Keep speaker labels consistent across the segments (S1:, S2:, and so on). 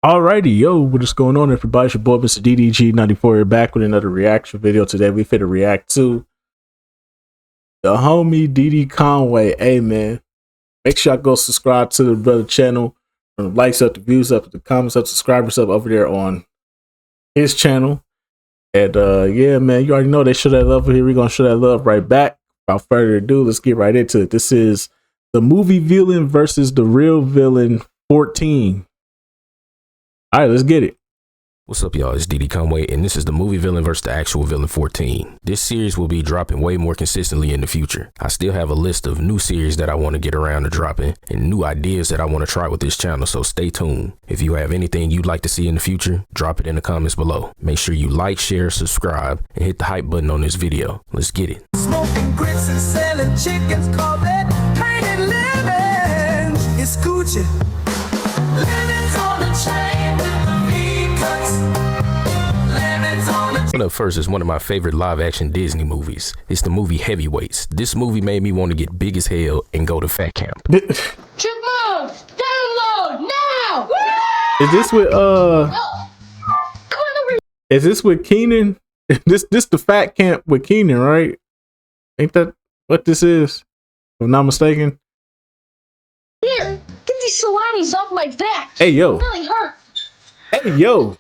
S1: Alrighty, yo, what is going on, everybody? It's your boy, Mr. DDG94, here back with another reaction video. Today, we finna react to the homie DD Conway. Hey, man, make sure y'all go subscribe to the brother channel. From the likes up, the views up, the comments up, subscribers up over there on his channel. And yeah, man, you already know they show that love over here. We're gonna show that love right back. Without further ado, let's get right into it. This is the movie villain versus the real villain 14. All right, let's get it.
S2: What's up, y'all? It's DD Conway, and this is the movie villain versus the actual villain 14. This series will be dropping way more consistently in the future. I still have a list of new series that I want to get around to dropping and new ideas that I want to try with this channel, so stay tuned. If you have anything you'd like to see in the future, drop it in the comments below. Make sure you like, share, subscribe, and hit the hype button on this video. Let's get it.
S3: Smoking grits and selling chickens, call that painted living. It's Gucci. Lemons on the chain with the V cuts. Lemons on the
S2: Coming up first is one of my favorite live-action Disney movies. It's the movie Heavyweights. This movie made me want to get big as hell and go to fat camp.
S4: Chipmunks, download now!
S1: Is this with Is this with Keenan? This the fat camp with Keenan, right? Ain't that what this is? If I'm not mistaken.
S4: Here, get these salamis off my back.
S1: Hey yo.
S4: It really hurt.
S1: Hey yo.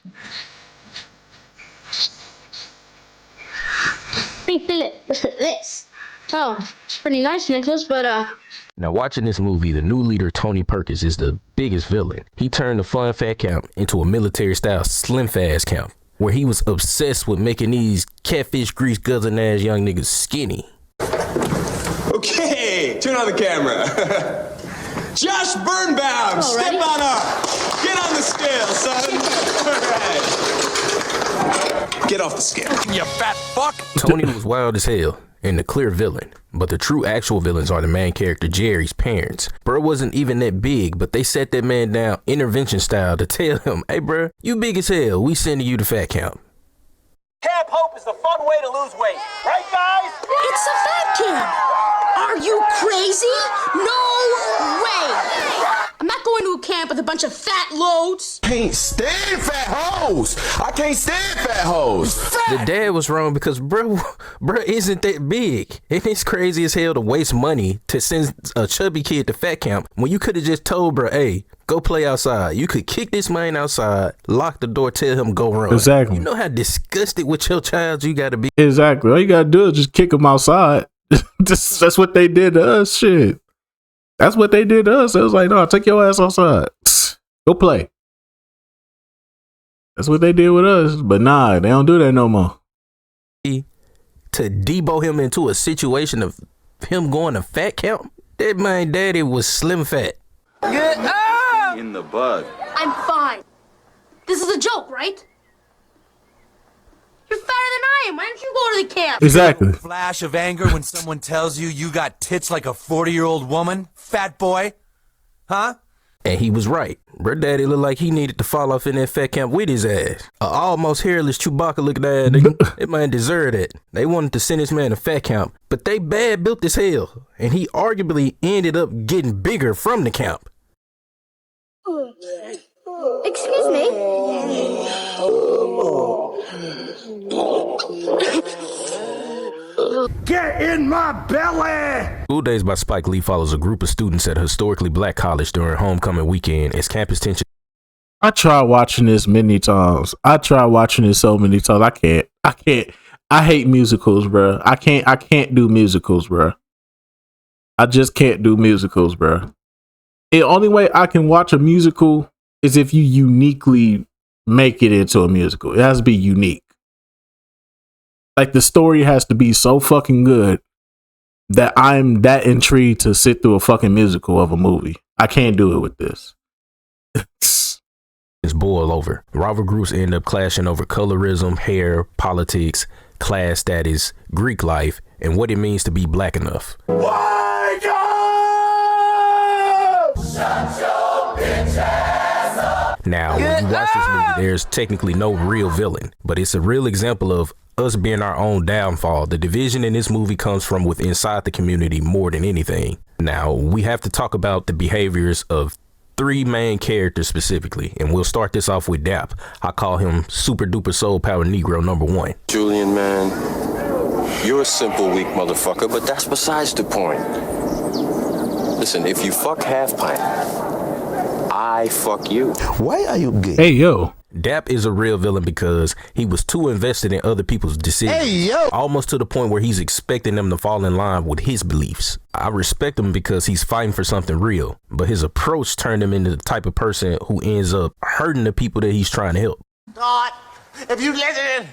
S4: Think this. Oh, it's pretty nice, Nicholas, but
S2: Now, watching this movie, the new leader, Tony Perkins, is the biggest villain. He turned the fun fat camp into a military-style slim fast camp, where he was obsessed with making these catfish grease guzzling ass young niggas skinny.
S5: Okay, turn on the camera. Josh Birnbaum, step on up. Get on the scale, son. All right. Get off the scale. You fat fuck.
S2: Tony was wild as hell and the clear villain, but the true actual villains are the main character, Jerry's parents. Bro wasn't even that big, but they sat that man down intervention style to tell him, hey bro, you big as hell, we sending you to fat camp.
S6: Camp Hope is the fun way to lose weight. Right, guys?
S7: It's a fat camp! Are you crazy? No way! I'm not going to a camp with a bunch of fat loads.
S5: Can't stand fat hoes. I can't stand fat hoes.
S2: The dad was wrong because bro isn't that big. And it's crazy as hell to waste money to send a chubby kid to fat camp when you could have just told bro, hey, go play outside. You could kick this man outside, lock the door, tell him go run.
S1: Exactly.
S2: You know how disgusted with your child you gotta be.
S1: Exactly. All you gotta do is just kick him outside. That's what they did to us. Shit. That's what they did to us. It was like, no, take your ass outside. Go play. That's what they did with us. But nah, they don't do that no more.
S2: To debo him into a situation of him going to fat camp, that man daddy was slim fat.
S5: In the bud.
S7: I'm fine. This is a joke, right? You're fatter than I am. Why don't you go to the camp?
S1: Exactly.
S6: Flash of anger when someone tells you you got tits like a 40-year-old woman? Fat boy? Huh?
S2: And he was right. Bro daddy looked like he needed to fall off in that fat camp with his ass. A almost hairless Chewbacca looking at nigga. That man deserved it. They wanted to send this man to fat camp, but they bad built as hell. And he arguably ended up getting bigger from the camp.
S7: Excuse me?
S6: Get in my belly!
S2: School Days by Spike Lee follows a group of students at a historically black college during homecoming weekend as campus tension.
S1: I tried watching this many times. I tried watching this so many times. I can't. I hate musicals, bro. I can't do musicals, bro. I just can't do musicals, bro. The only way I can watch a musical is if you uniquely make it into a musical. It has to be unique. Like the story has to be so fucking good that I'm that intrigued to sit through a fucking musical of a movie. I can't do it with this.
S2: It's boil over. Rival groups end up clashing over colorism, hair, politics, class status, Greek life, and what it means to be black enough.
S5: Wake up! Shut your bitch ass up.
S2: Now, when you watch this movie, there's technically no real villain, but it's a real example of us being our own downfall. The division in this movie comes from within inside the community more than anything. Now, we have to talk about the behaviors of three main characters specifically, and we'll start this off with Dap. I call him Super Duper Soul Power Negro #1.
S8: Julian, man, you're a simple, weak motherfucker, but that's besides the point. Listen, if you fuck Half Pint, I fuck you.
S9: Why are you gay?
S1: Hey, yo.
S2: Dap is a real villain because he was too invested in other people's decisions.
S9: Hey, yo.
S2: Almost to the point where he's expecting them to fall in line with his beliefs. I respect him because he's fighting for something real, but his approach turned him into the type of person who ends up hurting the people that he's trying to help.
S9: God, if you listen,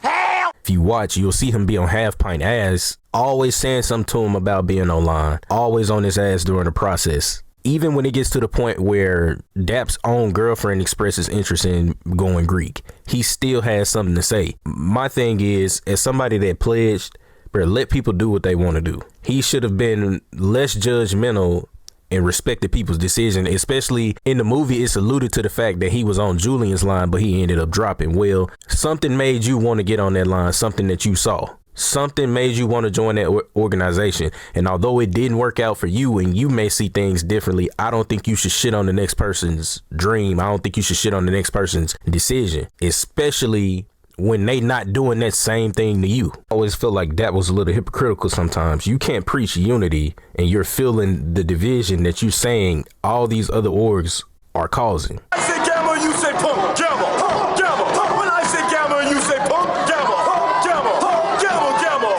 S9: help!
S2: If you watch, you'll see him be on Half Pint ass, always saying something to him about being online, always on his ass during the process. Even when it gets to the point where Dap's own girlfriend expresses interest in going Greek, he still has something to say. My thing is, as somebody that pledged, bro, let people do what they want to do. He should have been less judgmental and respected people's decision, especially in the movie. It's alluded to the fact that he was on Julian's line, but he ended up dropping. Well, something made you want to get on that line, something that you saw. Something made you want to join that organization. And although it didn't work out for you and you may see things differently, I don't think you should shit on the next person's dream. I don't think you should shit on the next person's decision, especially when they not doing that same thing to you. I always feel like that was a little hypocritical sometimes. You can't preach unity and you're feeling the division that you saying all these other orgs are causing.
S5: I say gamma, you say punk. Gamma, gamma. When I say gamma, you say punk. Gamma, gamma, gamma, gamma,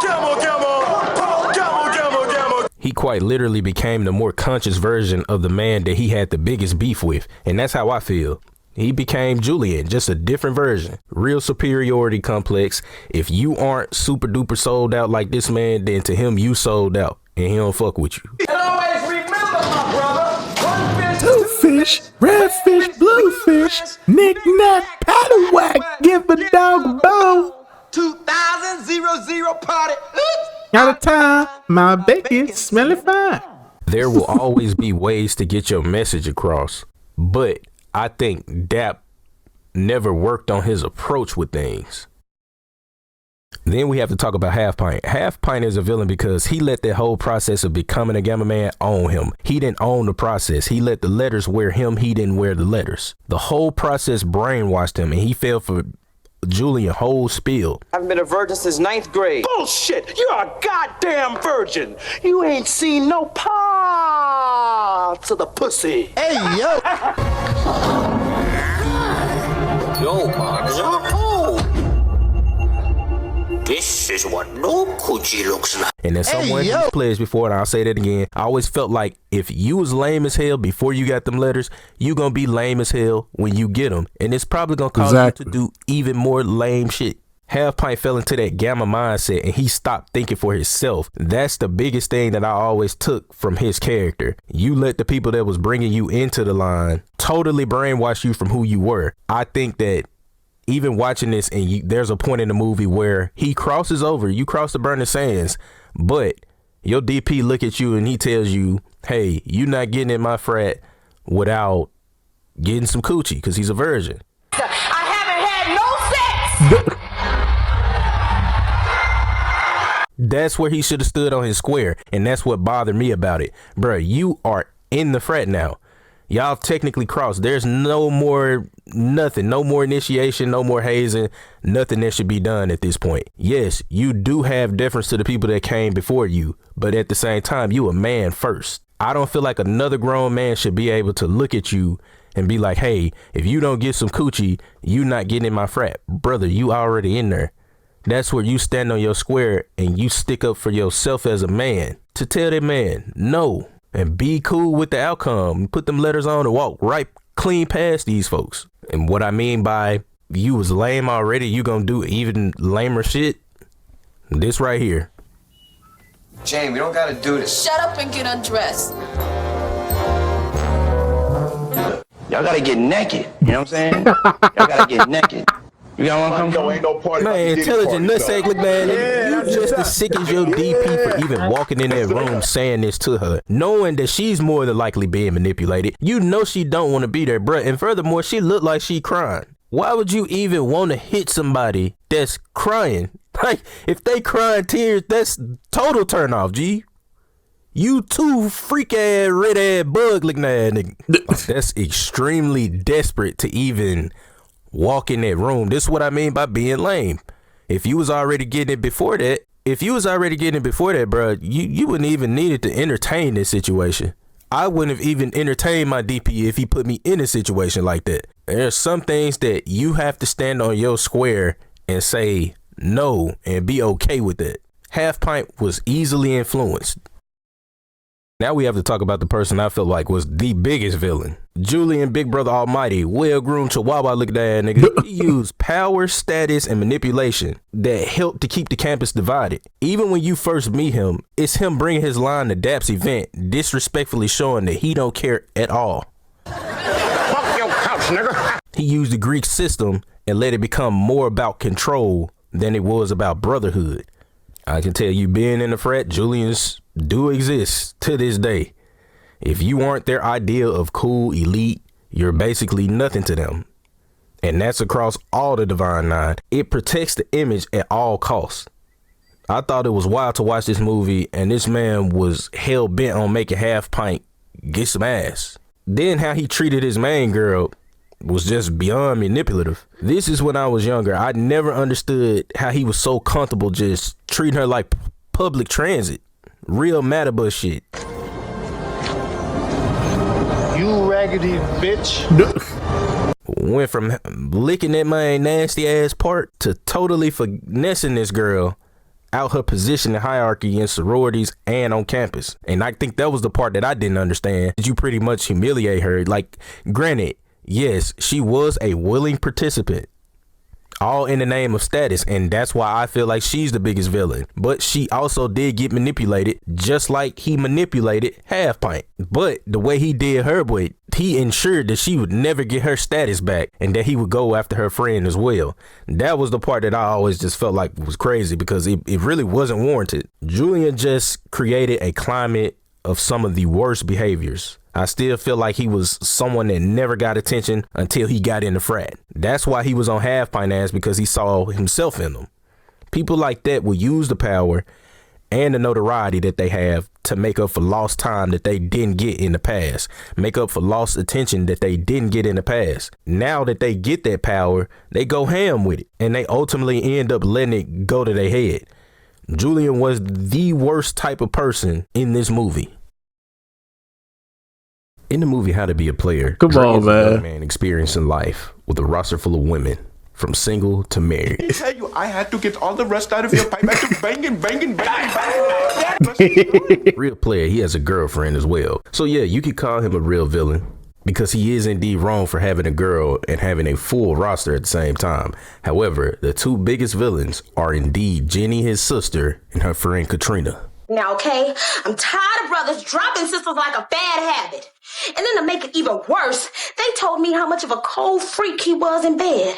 S5: gamma, gamma, gamma, gamma.
S2: He quite literally became the more conscious version of the man that he had the biggest beef with. And that's how I feel. He became Julian, just a different version. Real superiority complex. If you aren't super duper sold out like this man, then to him you sold out and he don't fuck with you.
S3: And always remember, my brother, one fish,
S1: Two fish, red fish, blue fish, knick-knack, paddywhack, give a dog a bone.
S3: 2000 party.
S1: Out of time, my bacon smelling fine.
S2: There will always be ways to get your message across, but I think Dap never worked on his approach with things. Then we have to talk about Half Pint. Half Pint is a villain because he let that whole process of becoming a Gamma Man own him. He didn't own the process. He let the letters wear him. He didn't wear the letters. The whole process brainwashed him and he fell for Julian whole spiel.
S10: I've been a virgin since 9th grade.
S9: Bullshit! You're a goddamn virgin! You ain't seen no parts of the pussy. Hey, yo!
S11: Yo, man, oh. This is what no coochie looks like.
S2: And as someone who's pledged before, and I'll say that again, I always felt like if you was lame as hell before you got them letters, you gonna be lame as hell when you get them. And it's probably gonna cause you to do even more lame shit. Half Pint fell into that gamma mindset and he stopped thinking for himself. That's the biggest thing that I always took from his character. You let the people that was bringing you into the line totally brainwash you from who you were. I think that even watching this, and there's a point in the movie where he crosses over, you cross the burning sands, but your DP look at you and he tells you, hey, you're not getting in my frat without getting some coochie because he's a virgin.
S3: I haven't had no sex.
S2: That's where he should have stood on his square. And that's what bothered me about it. Bruh, you are in the frat now. Y'all technically crossed. There's no more nothing, no more initiation, no more hazing, nothing that should be done at this point. Yes, you do have deference to the people that came before you, but at the same time, you a man first. I don't feel like another grown man should be able to look at you and be like, hey, if you don't get some coochie, you not getting in my frat. Brother, you already in there. That's where you stand on your square and you stick up for yourself as a man to tell that man no. And be cool with the outcome. Put them letters on and walk right clean past these folks. And what I mean by you was lame already, you gonna do even lamer shit? This right here.
S10: Jane, we don't gotta do this.
S7: Shut up and get undressed.
S9: Y'all gotta get naked. You know what I'm saying? Y'all gotta get naked. You got one come?
S5: Ain't no party.
S2: Man, intelligent nutsack, look, man, you just as sick as your DP for even walking in that room saying this to her, knowing that she's more than likely being manipulated. You know she don't want to be there, bruh. And furthermore, she looked like she crying. Why would you even want to hit somebody that's crying? Like, if they crying tears, that's total turn off, G. You too freak ass, red ass, bug looking ass nigga. That's extremely desperate to even walk in that room. This is what I mean by being lame. If you was already getting it before that, bro, you wouldn't even needed to entertain this situation. I wouldn't have even entertained my DP if he put me in a situation like that. There's some things that you have to stand on your square and say no and be okay with it. Half Pint was easily influenced. Now we have to talk about the person I felt like was the biggest villain. Julian Big Brother Almighty, well-groomed chihuahua looking at nigga. He used power, status, and manipulation that helped to keep the campus divided. Even when you first meet him, it's him bringing his line to Dap's event, disrespectfully showing that he don't care at all.
S11: Fuck your couch, nigga.
S2: He used the Greek system and let it become more about control than it was about brotherhood. I can tell you, being in the frat, Julians do exist to this day. If you aren't their idea of cool elite, you're basically nothing to them. And that's across all the Divine Nine. It protects the image at all costs. I thought it was wild to watch this movie, and this man was hell bent on making Half Pint get some ass. Then how he treated his main girl was just beyond manipulative. This is when I was younger. I never understood how he was so comfortable just treating her like public transit. Real Matador shit.
S9: You raggedy bitch.
S2: Went from licking that man nasty ass part to totally finessing this girl out her position in hierarchy in sororities and on campus. And I think that was the part that I didn't understand. You pretty much humiliate her. Like, granted, yes, she was a willing participant, all in the name of status, and that's why I feel like she's the biggest villain. But she also did get manipulated, just like he manipulated Half Pint. But the way he did her, boy, he ensured that she would never get her status back and that he would go after her friend as well. That was the part that I always just felt like was crazy, because it really wasn't warranted. Julian just created a climate of some of the worst behaviors. I still feel like he was someone that never got attention until he got in the frat. That's why he was on Half Pint ass, because he saw himself in them. People like that will use the power and the notoriety that they have to make up for lost time that they didn't get in the past. Make up for lost attention that they didn't get in the past. Now that they get that power, they go ham with it, and they ultimately end up letting it go to their head. Julian was the worst type of person in this movie. In the movie How to Be a Player,
S1: come on,
S2: man, experiencing life with a roster full of women, from single to married.
S9: I tell you, I had to get all the rest out of your pipe. I had to banging.
S2: Real player, he has a girlfriend as well. So yeah, you could call him a real villain, because he is indeed wrong for having a girl and having a full roster at the same time. However, the two biggest villains are indeed Jenny, his sister, and her friend Katrina.
S7: Now, okay, I'm tired of brothers dropping sisters like a bad habit. And then to make it even worse, they told me how much of a cold freak he was in bed.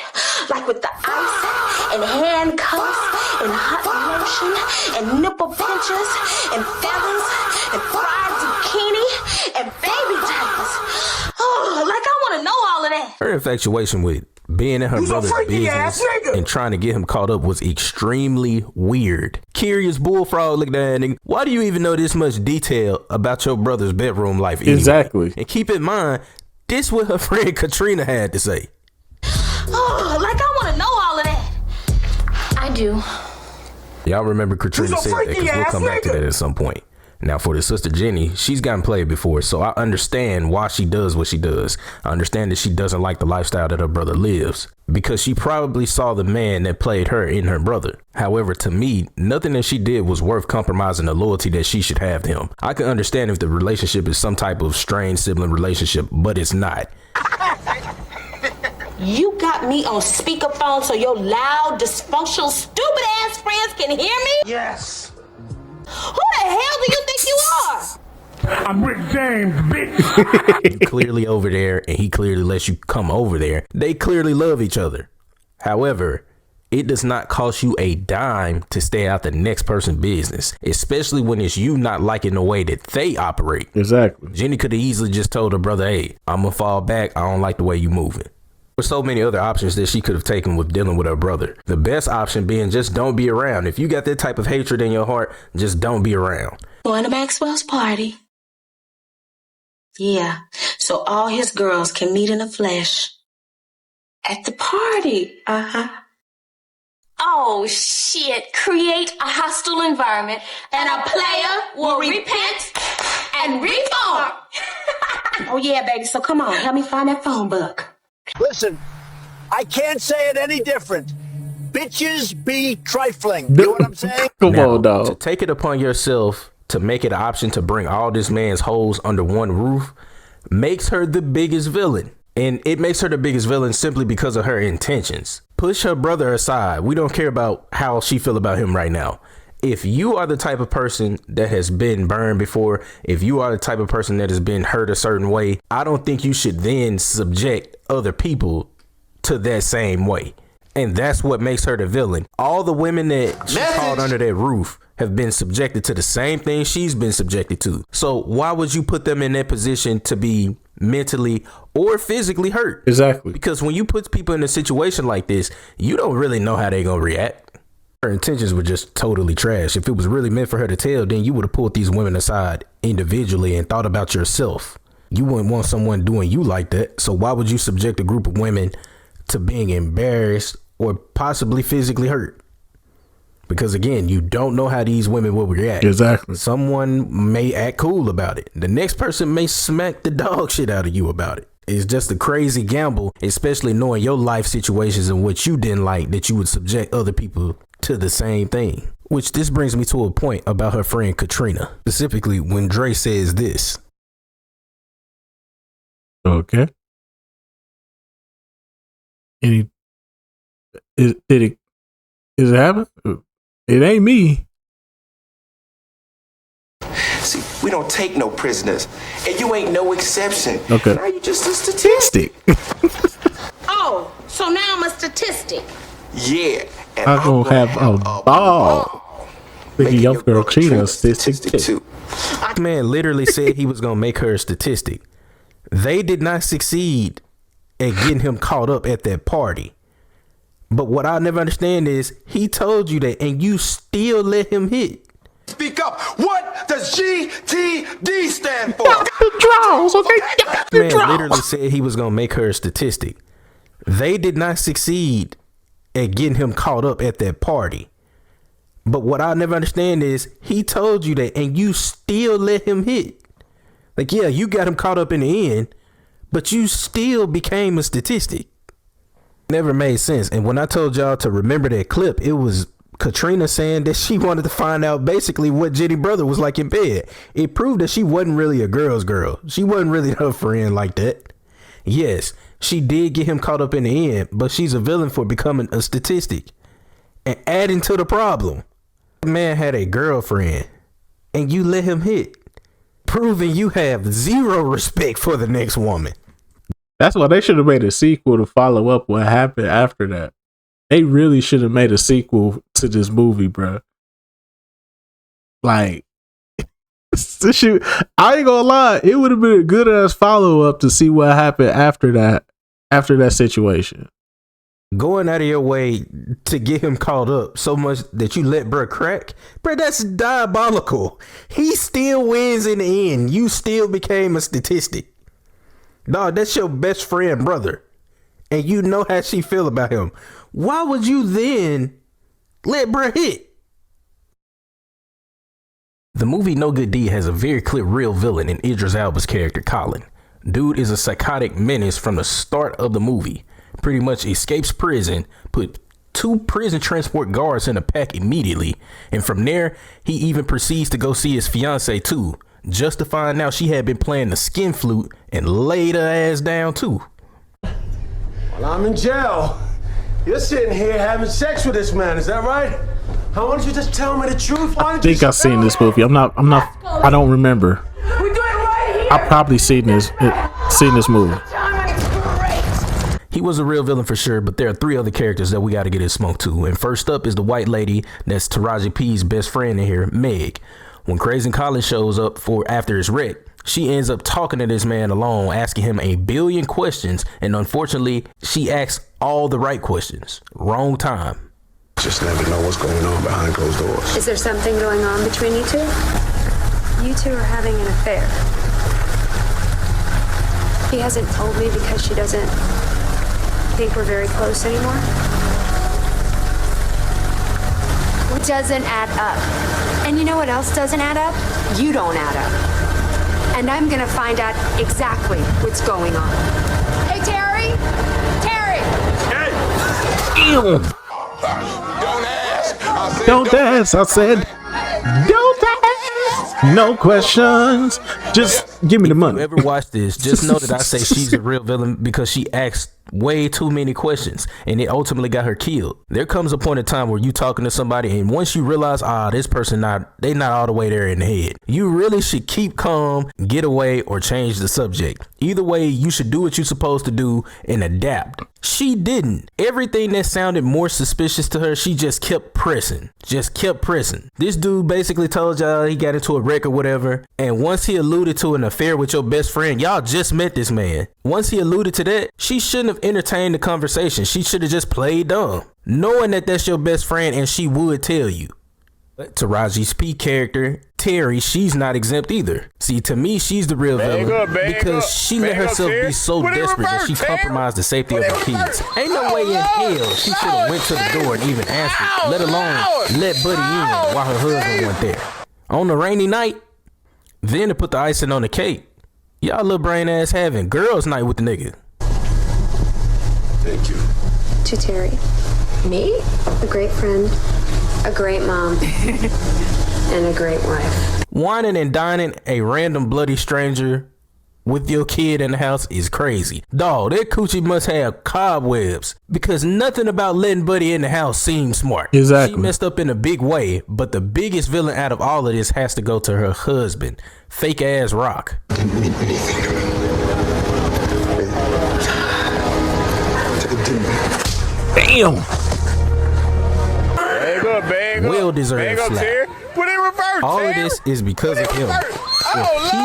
S7: Like with the ice and handcuffs and hot lotion and nipple pinchers and feathers and fried zucchini and baby diapers. Oh, like I want to know all of that.
S2: Her infatuation with being in her brother's business and trying to get him caught up was extremely weird. Curious bullfrog looking at that nigga. Why do you even know this much detail about your brother's bedroom life anyway?
S1: Exactly.
S2: And keep in mind, this what her friend Katrina had to say.
S7: Oh, like I want to know all of that. I do.
S2: Y'all remember Katrina said that, because we'll come back to that at some point. Now, for the sister Jenny, she's gotten played before, so I understand why she does what she does. I understand that she doesn't like the lifestyle that her brother lives, because she probably saw the man that played her in her brother. However, to me, nothing that she did was worth compromising the loyalty that she should have to him. I can understand if the relationship is some type of strained sibling relationship, but it's not.
S7: You got me on speakerphone so your loud, dysfunctional, stupid ass friends can hear me?
S9: Yes.
S7: Who the hell do you think you are?
S9: I'm Rick James, bitch.
S2: You clearly over there, and he clearly lets you come over there. They clearly love each other. However, it does not cost you a dime to stay out the next person's business, especially when it's you not liking the way that they operate.
S1: Exactly.
S2: Jenny could have easily just told her brother, hey, I'm gonna fall back. I don't like the way you moving. There's so many other options that she could have taken with dealing with her brother. The best option being just don't be around. If you got that type of hatred in your heart, just don't be around.
S7: Going to Maxwell's party. Yeah, so all his girls can meet in the flesh. At the party. Uh-huh. Oh, shit. Create a hostile environment and a player will repent and reform. Oh, yeah, baby. So come on. Help me find that phone book.
S12: Listen, I can't say it any different. Bitches be trifling. You know what I'm saying?
S1: Come
S2: Now,
S1: on, dog.
S2: to take it upon yourself to make it an option to bring all this man's hoes under one roof makes her the biggest villain. And it makes her the biggest villain simply because of her intentions. Push her brother aside. We don't care about how she feel about him right now. If you are the type of person that has been burned before, if you are the type of person that has been hurt a certain way, I don't think you should then subject other people to that same way. And that's what makes her the villain. All the women that she called under that roof have been subjected to the same thing she's been subjected to. So why would you put them in that position to be mentally or physically hurt?
S1: Exactly.
S2: Because when you put people in a situation like this, you don't really know how they're gonna react. Her intentions were just totally trash. If it was really meant for her to tell, then you would have pulled these women aside individually and thought about yourself. You wouldn't want someone doing you like that. So why would you subject a group of women to being embarrassed or possibly physically hurt? Because again, you don't know how these women will react.
S1: Exactly.
S2: Someone may act cool about it. The next person may smack the dog shit out of you about it. It's just a crazy gamble, especially knowing your life situations and what you didn't like, that you would subject other people to the same thing. Which this brings me to a point about her friend Katrina, specifically when Dre says this.
S1: Okay. Is it happen? It ain't me.
S10: See, we don't take no prisoners, and you ain't no exception.
S1: Okay.
S10: Now you just a statistic.
S7: Oh, so now I'm a statistic.
S10: Yeah. And
S1: I'm gonna have a ball. Thinking your girl Trina a statistic too.
S2: Man literally said he was gonna make her a statistic. They did not succeed at getting him caught up at that party. But what I'll never understand is he told you that and you still let him hit.
S5: Speak up. What does GTD stand for?
S1: The draws, okay?
S2: Man literally said he was gonna make her a statistic. They did not succeed at getting him caught up at that party. But what I'll never understand is he told you that and you still let him hit. Like, yeah, you got him caught up in the end, but you still became a statistic. Never made sense. And when I told y'all to remember that clip, it was Katrina saying that she wanted to find out basically what Jenny brother was like in bed. It proved that she wasn't really a girl's girl. She wasn't really her friend like that. Yes, she did get him caught up in the end, but she's a villain for becoming a statistic and adding to the problem. The man had a girlfriend and you let him hit, proving you have zero respect for the next woman.
S1: That's why they should have made a sequel to follow up what happened after that. They really should have made a sequel to this movie, bro. Like, shoot, I ain't gonna lie, it would have been a good ass follow up to see what happened after that situation.
S2: Going out of your way to get him caught up so much that you let bruh crack, bruh, that's diabolical. He still wins in the end. You still became a statistic. Dog, that's your best friend brother, and you know how she feel about him. Why would you then let bruh hit? The movie No Good Deed has a very clear real villain in Idris Elba's character Colin. Dude is a psychotic menace from the start of the movie. Pretty much escapes prison, put 2 prison transport guards in a pack immediately, and from there he even proceeds to go see his fiance too, just to find out she had been playing the skin flute and laid her ass down too.
S12: While I'm in jail, you're sitting here having sex with this man, is that right? Why don't you just tell me the truth?
S1: I think I've seen this movie. I don't remember.
S3: We do it right here.
S1: I've probably seen this movie.
S2: He was a real villain for sure, but there are 3 other characters that we got to get his smoke to. And first up is the white lady that's Taraji P's best friend in here, Meg. When Crazy Colin shows up after his wreck, she ends up talking to this man alone, asking him a billion questions, and unfortunately, she asks all the right questions. Wrong time.
S13: Just never know what's going on behind closed doors.
S14: Is there something going on between you two?
S13: You two are having an affair. He hasn't told me because she doesn't think we're very close anymore. What doesn't add up? And you know what else doesn't add up? You don't add up. And I'm gonna find out exactly what's going on. Hey, Terry! Terry!
S1: Ew.
S11: Don't ask.
S1: Don't ask. I said, don't ask. No questions. Just give me the money.
S2: If you ever watch this, just know that I say she's a real villain because she asked way too many questions and it ultimately got her killed. There comes a point in time where you talking to somebody and once you realize, this person they not all the way there in the head, you really should keep calm, get away, or change the subject. Either way, you should do what you're supposed to do and adapt. She didn't. Everything that sounded more suspicious to her, she just kept pressing. This dude basically told y'all he got into a wreck or whatever, and once he alluded to an affair with your best friend, y'all just met this man. Once he alluded to that, she shouldn't have entertained the conversation. She should have just played dumb, knowing that that's your best friend and she would tell you. But Taraji's P character, Terry, she's not exempt either. See, to me, she's the real villain because she let herself be so desperate that she compromised the safety of her kids. Ain't no way in hell she should have went to the door and even answered, let alone let Buddy in while her husband went there. On a rainy night, then to put the icing on the cake, y'all little brain ass having girls' night with the nigga.
S11: Thank you.
S13: To Terry. Me? A great friend, a great mom, and a great wife.
S2: Whining and dining a random bloody stranger with your kid in the house is crazy. Dawg, that coochie must have cobwebs because nothing about letting Buddy in the house seems smart.
S1: Exactly.
S2: She messed up in a big way, but the biggest villain out of all of this has to go to her husband, fake ass Rock.
S11: Didn't mean anything to me.
S1: Damn.
S2: Well deserved slap.
S11: Put it in reverse.
S2: All of this is because of him. If he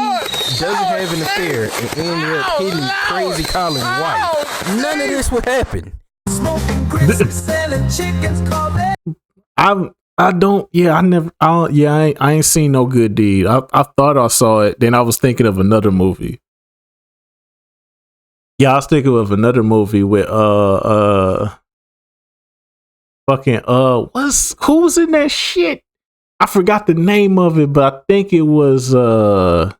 S2: doesn't have an affair and ended up hitting crazy Colin's wife, none of this would happen.
S3: Smoking grits and selling chickens, call that.
S1: I ain't seen No Good Deed. I thought I saw it, then I was thinking of another movie. Yeah, I was thinking of another movie with who was in that shit? I forgot the name of it, but I think it was I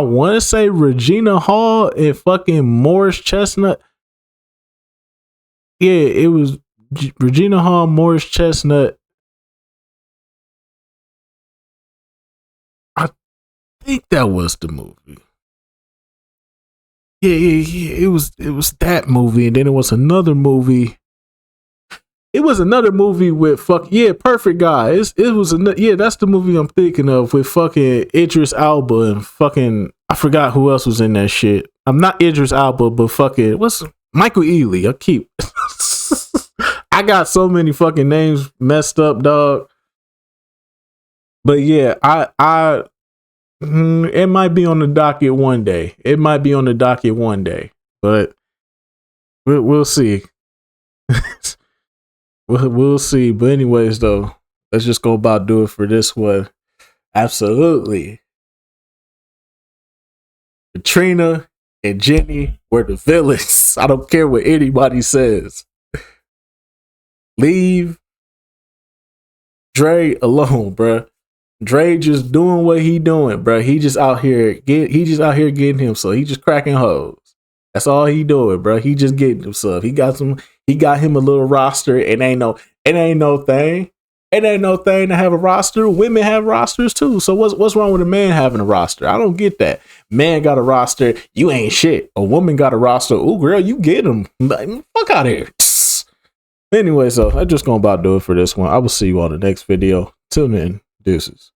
S1: want to say Regina Hall and fucking Morris Chestnut. Yeah, it was Regina Hall, Morris Chestnut. I think that was the movie. Yeah. It was that movie, and then it was another movie. It was another movie with Perfect Guy. That's the movie I'm thinking of with fucking Idris Elba and fucking I forgot who else was in that shit. I'm not Idris Elba, but fucking what's Michael Ealy. I got so many fucking names messed up, dog. But yeah, it might be on the docket one day. But we'll see. We'll see. But anyways, though, let's just go about do it for this one. Absolutely. Katrina and Jenny were the villains. I don't care what anybody says. Leave Dre alone, bruh. Dre just doing what he doing, bruh. He just out here getting himself. He just cracking hoes. That's all he doing, bruh. He just getting himself. He got him a little roster, and it ain't no thing. It ain't no thing to have a roster. Women have rosters too. So what's wrong with a man having a roster? I don't get that. Man got a roster, you ain't shit. A woman got a roster, ooh girl, you get him. Fuck out of here. Anyway, so I'm just gonna about do it for this one. I will see you on the next video. Till then, deuces.